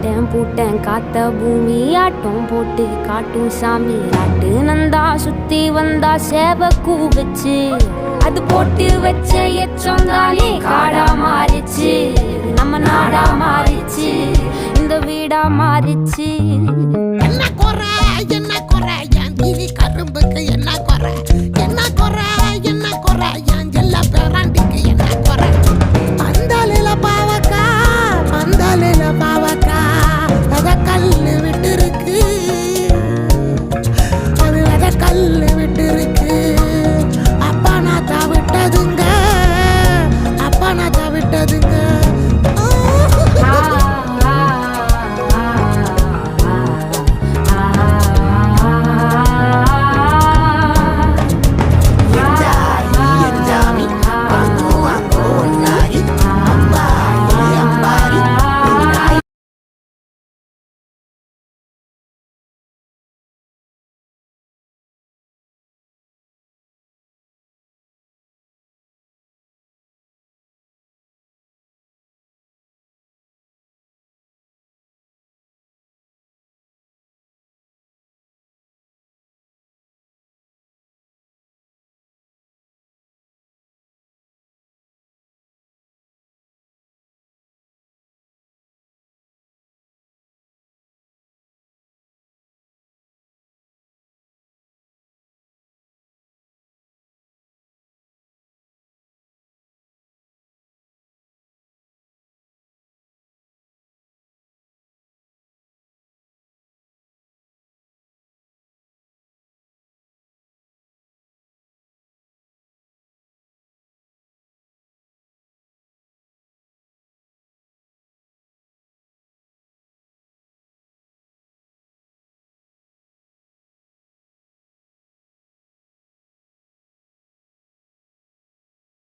கேட்டேன் பூட்டேன் காத்த பூமி ஆட்டம் போட்டு காட்டும் சாமி ராட்டு நந்தா சுத்தி வந்தா சேவ கூவச்சு அது போட்டு வச்ச எச்சம் தானே காடா மாறிச்சு நம்ம நாடா மாறிச்சு இந்த வீடா மாறிச்சு என்ன குறை என் கிளி கரும்புக்கு என்ன குறை என் ஜெல்ல பேராண்டிக்கு என்ன குறை பந்தலில பாவக்கா